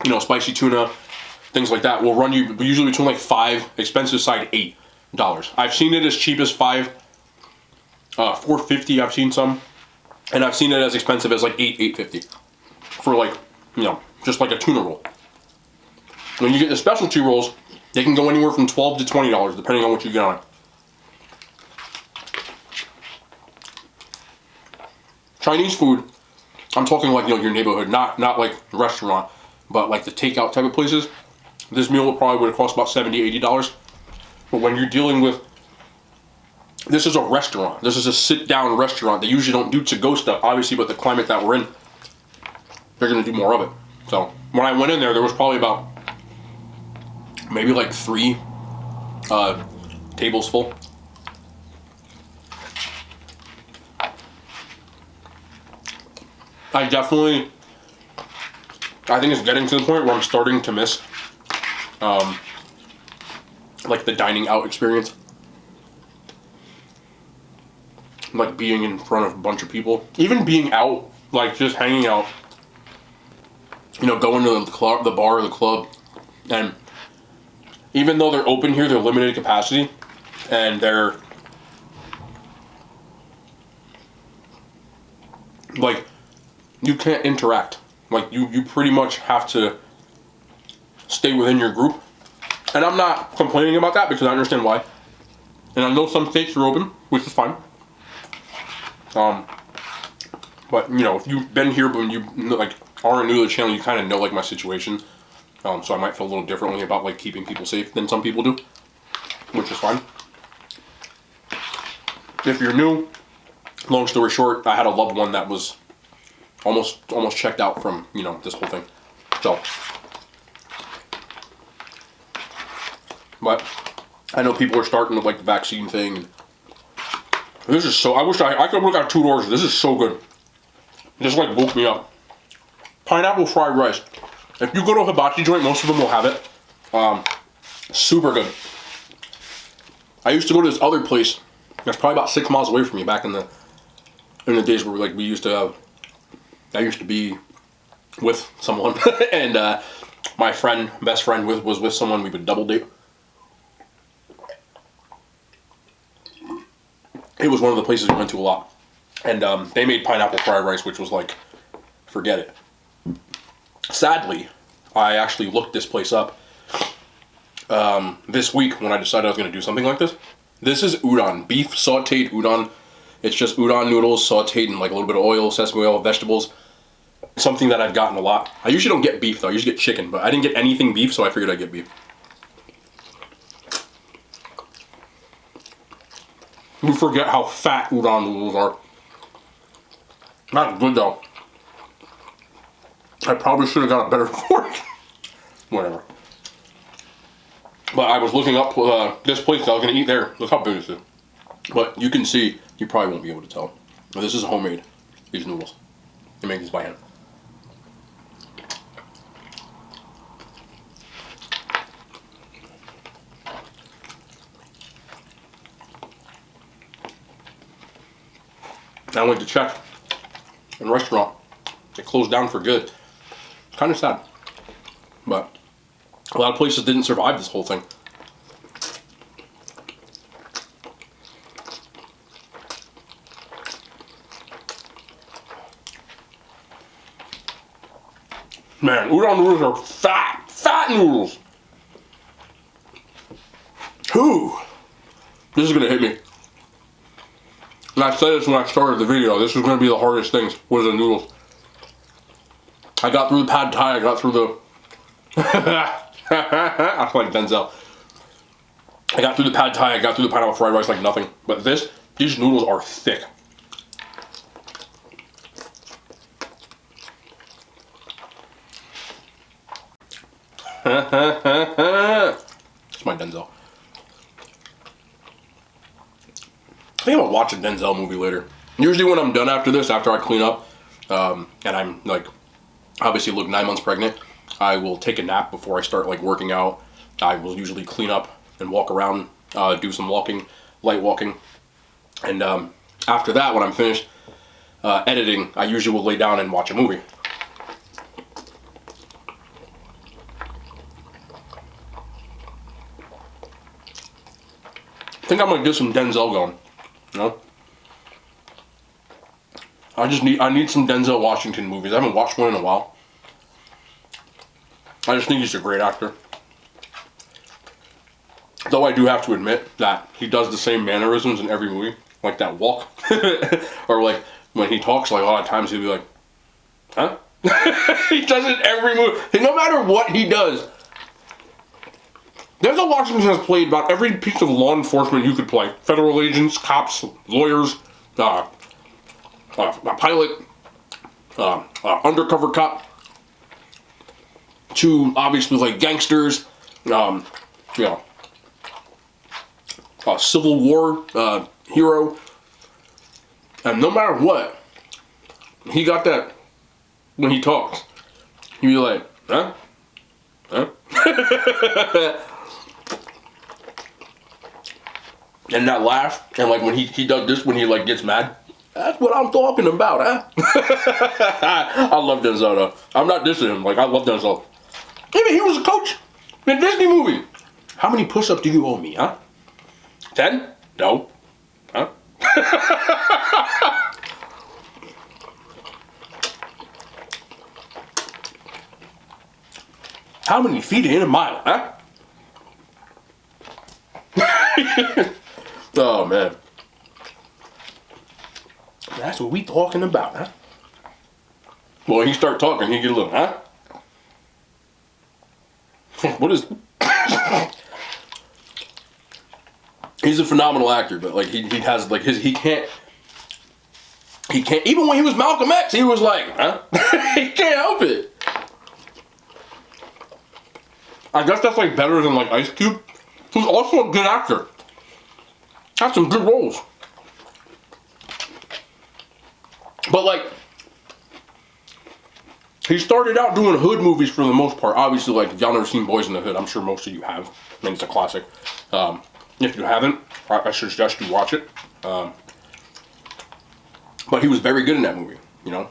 you know, spicy tuna, things like that, will run you usually between like $5, expensive side $8. I've seen it as cheap as $4.50. I've seen some, and I've seen it as expensive as like $8.50 for like, you know, just like a tuna roll. When you get the specialty rolls, they can go anywhere from $12 to $20 depending on what you get on it. Chinese food, I'm talking like, you know, your neighborhood, not like restaurant, but like the takeout type of places. This meal probably would have cost about $70, $80. But when you're dealing with, this is a restaurant. This is a sit-down restaurant. They usually don't do to-go stuff, obviously, but the climate that we're in, they're going to do more of it. So when I went in there was probably about maybe like 3 tables full. I think it's getting to the point where I'm starting to miss like the dining out experience. Like being in front of a bunch of people. Even being out, like just hanging out. You know, going to the club, the bar, or the club. And even though they're open here, they're limited capacity. And they're like, you can't interact. Like you pretty much have to stay within your group. And I'm not complaining about that because I understand why. And I know some states are open, which is fine. But you know, if you've been here but you like aren't new to the channel, you kind of know like my situation. So I might feel a little differently about like keeping people safe than some people do, which is fine. If you're new, long story short, I had a loved one that was almost checked out from, you know, this whole thing. So, but I know people are starting with like the vaccine thing. And this is so, I wish I could look at 2 orders. This is so good. It just like woke me up. Pineapple fried rice. If you go to a hibachi joint, most of them will have it. Super good. I used to go to this other place that's probably about 6 miles away from me back in the days where like we used to have, I used to be with someone and my best friend was with someone. We would double date. It was one of the places we went to a lot. And they made pineapple fried rice, which was like, forget it. Sadly, I actually looked this place up this week when I decided I was going to do something like this. This is udon, beef sauteed udon. It's just udon noodles sauteed in like a little bit of oil, sesame oil, vegetables. Something that I've gotten a lot. I usually don't get beef though, I usually get chicken, but I didn't get anything beef, so I figured I'd get beef. You forget how fat udon noodles are. Not good though. I probably should have got a better fork. Whatever. But I was looking up this place I was going to eat there. Look how big this is. But you can see, you probably won't be able to tell. But this is homemade, these noodles. They make these by hand. I went to check in a restaurant. It closed down for good. It's kind of sad. But a lot of places didn't survive this whole thing. Man, udon noodles are fat noodles. Whew. This is gonna hit me. And I said this when I started the video. This is gonna be the hardest things with the noodles. I got through the pad thai. I got through the. I feel like Denzel. I got through the pad thai. I got through the pineapple fried rice like nothing. But these noodles are thick. It's my Denzel. I think I'm gonna watch a Denzel movie later. Usually when I'm done after this, after I clean up, and I'm like, obviously look 9 months pregnant, I will take a nap before I start like working out. I will usually clean up and walk around, do some walking, light walking. And after that, when I'm finished editing, I usually will lay down and watch a movie. I think I'm gonna get some Denzel going. You know? I need some Denzel Washington movies. I haven't watched one in a while. I just think he's a great actor. Though I do have to admit that he does the same mannerisms in every movie. Like that walk. Or like when he talks, like a lot of times he'll be like, huh? He does it every movie. No matter what he does. Denzel Washington has played about every piece of law enforcement you could play. Federal agents, cops, lawyers, a pilot, undercover cop, to obviously like gangsters, you know, Civil War hero. And no matter what, he got that when he talks. He'd be like, huh? Huh? And that laugh, and like when he does this, when he like gets mad, that's what I'm talking about, huh? I love Denzel though. I'm not dissing him, like I love Denzel. Even he was a coach in a Disney movie. How many push-ups do you owe me, huh? 10? No. Huh? How many feet in a mile, huh? Oh man. That's what we talking about, huh? Well, he start talking, he get a little, huh? What is... He's a phenomenal actor, but like he has like he can't even when he was Malcolm X, he was like, huh? He can't help it. I guess that's like better than like Ice Cube, who's also a good actor. Had some good roles. But like, he started out doing hood movies for the most part. Obviously, like, if y'all never seen Boys in the Hood, I'm sure most of you have. I mean, it's a classic. If you haven't, I should suggest you watch it. But he was very good in that movie, you know?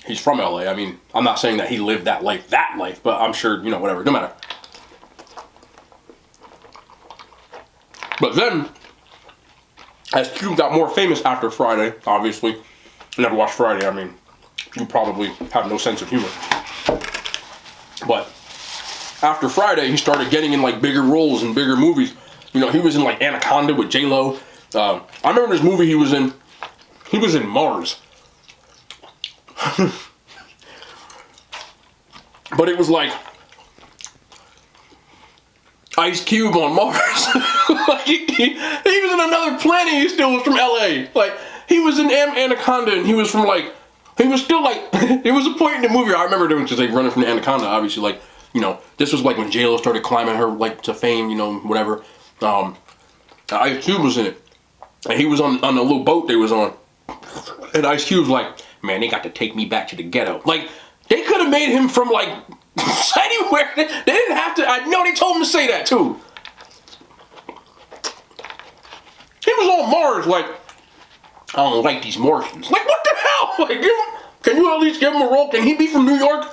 He's from LA. I mean, I'm not saying that he lived that life, but I'm sure, you know, whatever, no matter. But then, as Cube got more famous after Friday, obviously, you never watched Friday, I mean, you probably have no sense of humor. But But after Friday, he started getting in like bigger roles in bigger movies. You know, he was in like Anaconda with J-Lo. I remember this movie he was in. He was in Mars. But it was like Ice Cube on Mars. Like he was in another planet. He still was from LA. Like he was in Anaconda, and he was from like, he was still like, there was a point in the movie I remember doing, because like running from the Anaconda, obviously, like, you know, this was like when J-Lo started climbing her like to fame, you know, whatever. Ice Cube was in it, and he was on the little boat they was on, and Ice Cube's like, man, they got to take me back to the ghetto. Like they could have made him from like anywhere. They didn't have to. I know they told him to say that too. He was on Mars, like, I don't like these Martians. Like, what the hell? Like, can you at least give him a role? Can he be from New York?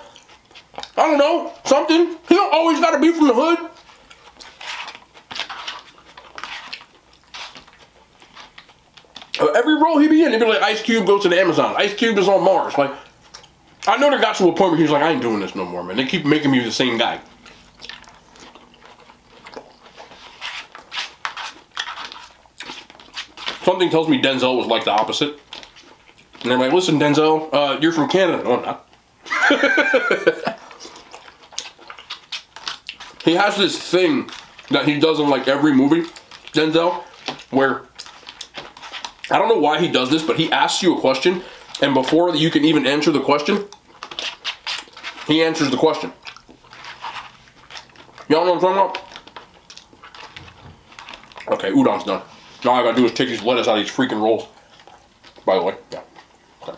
I don't know, something. He don't always got to be from the hood. Every role he be in, he'd be like, Ice Cube goes to the Amazon. Ice Cube is on Mars. Like, I know there got to a point where he was like, I ain't doing this no more, man. They keep making me the same guy. Something tells me Denzel was like the opposite. And they're like, listen, Denzel, you're from Canada. No, I'm not. He has this thing that he does in like every movie, Denzel, where, I don't know why he does this, but he asks you a question, and before you can even answer the question, he answers the question. Y'all know what I'm talking about? Okay, udon's done. Now all I gotta do is take these lettuce out of these freaking rolls. By the way, yeah. Okay.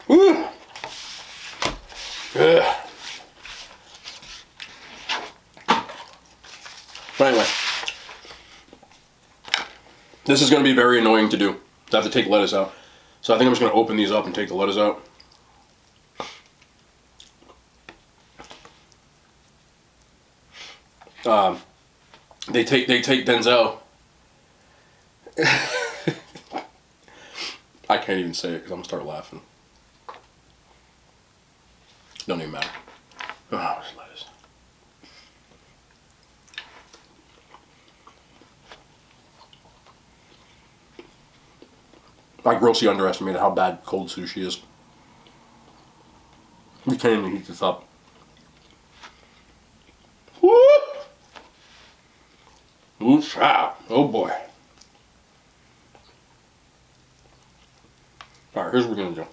Woo! Yeah. But anyway, this is gonna be very annoying to do. I have to take lettuce out. So I think I'm just gonna open these up and take the lettuce out. They take Denzel. I can't even say it because I'm gonna start laughing. Don't even matter. Oh, this lettuce. I grossly underestimated how bad cold sushi is. You can't even heat this up. Woo! Ooh, child. Oh boy. Alright, here's what we're gonna do.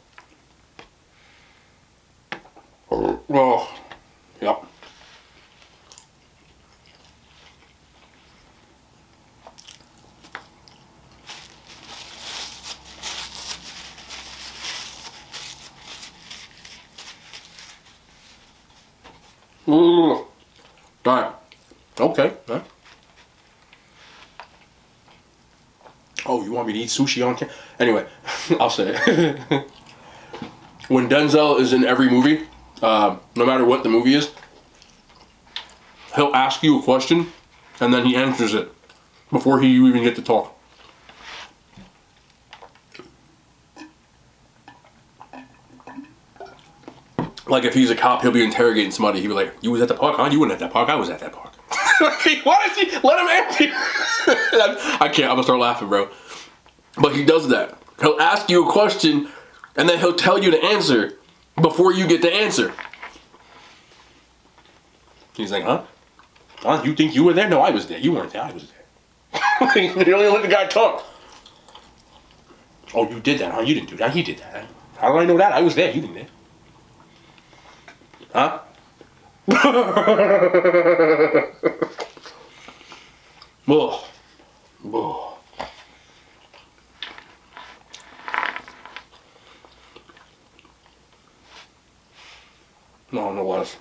Oh, yep. Ooh. Alright. Okay. Huh? Oh, you want me to eat sushi on camera? Anyway, I'll say it. When Denzel is in every movie, no matter what the movie is, he'll ask you a question, and then he answers it before you even get to talk. Like if he's a cop, he'll be interrogating somebody. He'll be like, "You was at the park, huh? You weren't at that park. I was at that park." Why does he let him answer? I can't. I'm gonna start laughing, bro. But he does that. He'll ask you a question, and then he'll tell you the answer before you get the answer. He's like, "Huh? Huh? You think you were there? No, I was there. You weren't there. I was there." You don't even let the guy talk. Oh, you did that, huh? You didn't do that. He did that. How do I know that? I was there. You didn't there. Huh? Whoa. Whoa. No less.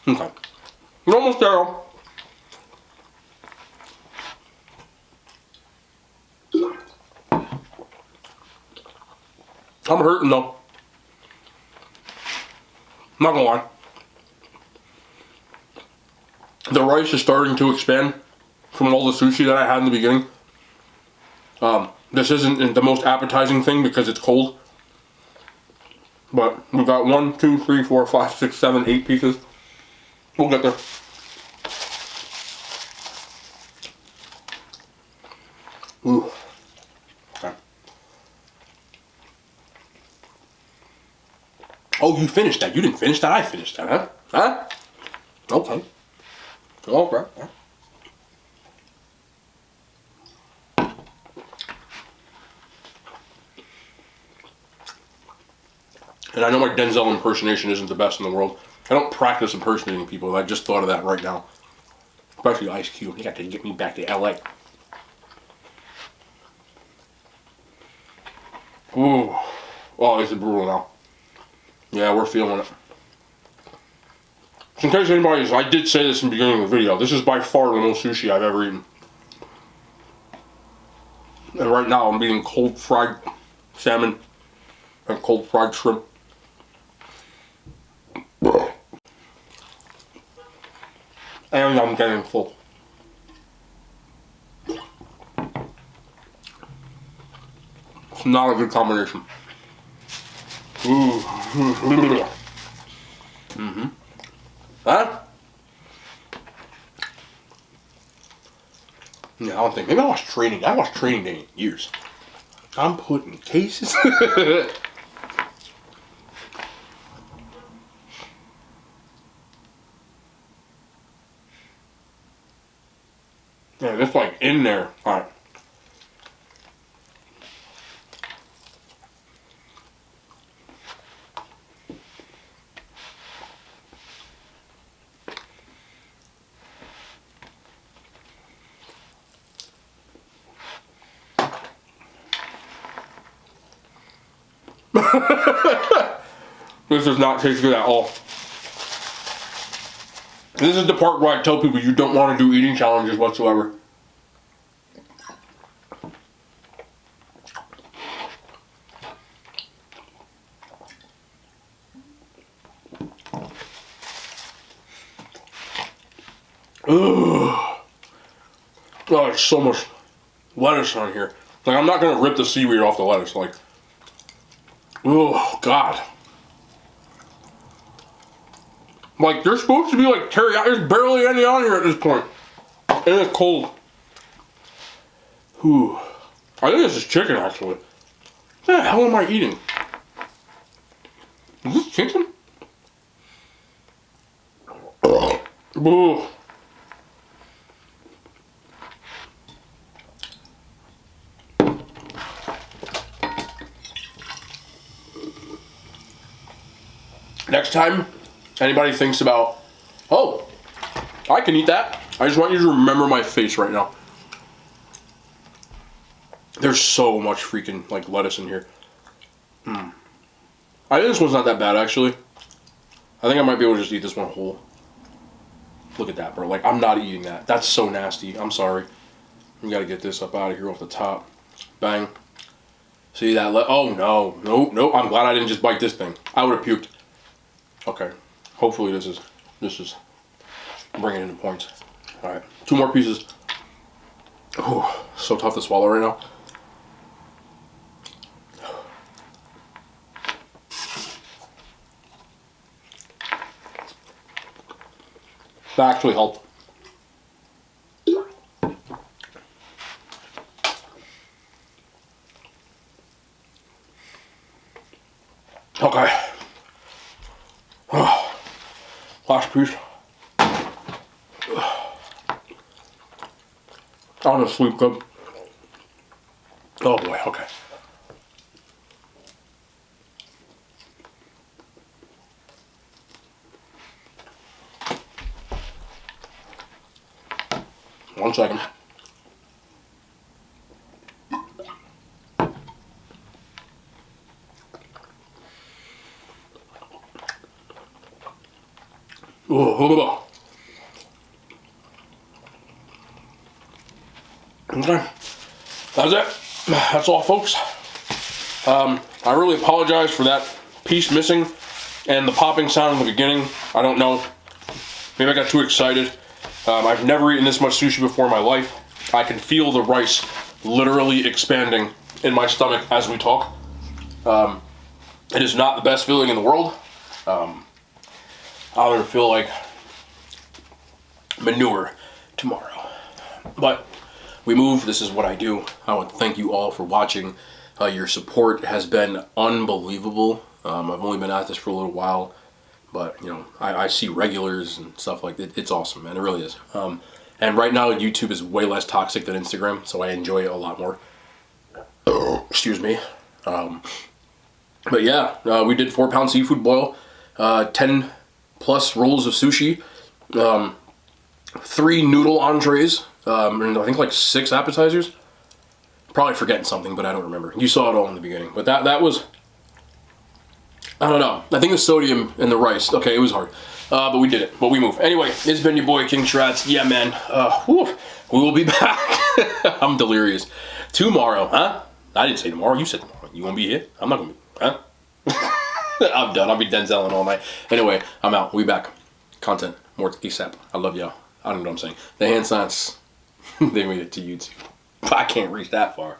Okay. We're almost there. I'm hurting though. Not gonna lie. The rice is starting to expand from all the sushi that I had in the beginning. This isn't the most appetizing thing because it's cold. But we've got 1, 2, 3, 4, 5, 6, 7, 8 pieces. We'll get there. Ooh. Okay. Oh, you finished that. You didn't finish that. I finished that, huh? Huh? Okay. Okay. And I know my Denzel impersonation isn't the best in the world. I don't practice impersonating people. I just thought of that right now. Especially Ice Cube. He got to get me back to LA. Ooh. Oh, this is brutal now. Yeah, we're feeling it. So in case anybody is, I did say this in the beginning of the video. This is by far the most sushi I've ever eaten. And right now I'm eating cold fried salmon and cold fried shrimp. And I'm getting full. It's not a good combination. Ooh. Mm-hmm. Huh? Yeah, I don't think. Maybe I watched Training. I watched Training Day in years. I'm putting cases. Yeah, it's like in there. Alright. This does not taste good at all. This is the part where I tell people you don't want to do eating challenges whatsoever. Ugh. Oh, there's so much lettuce on here. Like, I'm not gonna rip the seaweed off the lettuce. Like, oh God. Like, there's supposed to be like teriyaki. There's barely any on here at this point. And it's cold. Whew. I think this is chicken, actually. What the hell am I eating? Is this chicken? Ooh. Next time anybody thinks about, oh, I can eat that, I just want you to remember my face right now. There's so much freaking like lettuce in here. I think this one's not that bad, actually. I think I might be able to just eat this one whole. Look at that, bro. Like, I'm not eating that. That's so nasty. I'm sorry. We gotta get this up out of here off the top. Bang. See that? Oh no, no. I'm glad I didn't just bite this thing. I would have puked. Okay. Hopefully this is bringing in the points. All right, 2 more pieces. Oh, so tough to swallow right now. That actually helped. Okay. Last piece. On a sleep good. Oh boy, okay. One second. Oh, okay, that's it. That's all, folks. I really apologize for that piece missing and the popping sound in the beginning. I don't know. Maybe I got too excited. I've never eaten this much sushi before in my life. I can feel the rice literally expanding in my stomach as we talk. It is not the best feeling in the world. I'm gonna feel like manure tomorrow. But we move. This is what I do. I want to thank you all for watching. Your support has been unbelievable. I've only been at this for a little while, but you know, I see regulars and stuff like that. It's awesome, man. It really is. And right now, YouTube is way less toxic than Instagram, so I enjoy it a lot more. Excuse me. But yeah, we did 4-pound seafood boil, 10 plus rolls of sushi, 3 noodle entrees, and I think like 6 appetizers. Probably forgetting something, but I don't remember. You saw it all in the beginning. But that was, I don't know. I think the sodium and the rice. Okay, it was hard. But we did it. But we move. Anyway, it's been your boy, King Shrats. Yeah, man. We will be back. I'm delirious. Tomorrow, huh? I didn't say tomorrow. You said tomorrow. You won't be here? I'm not going to be, huh? I'm done. I'll be Denzeling all night. Anyway, I'm out. We back. Content. More ASAP. I love y'all. I don't know what I'm saying. The hand signs, they made it to YouTube. I can't reach that far.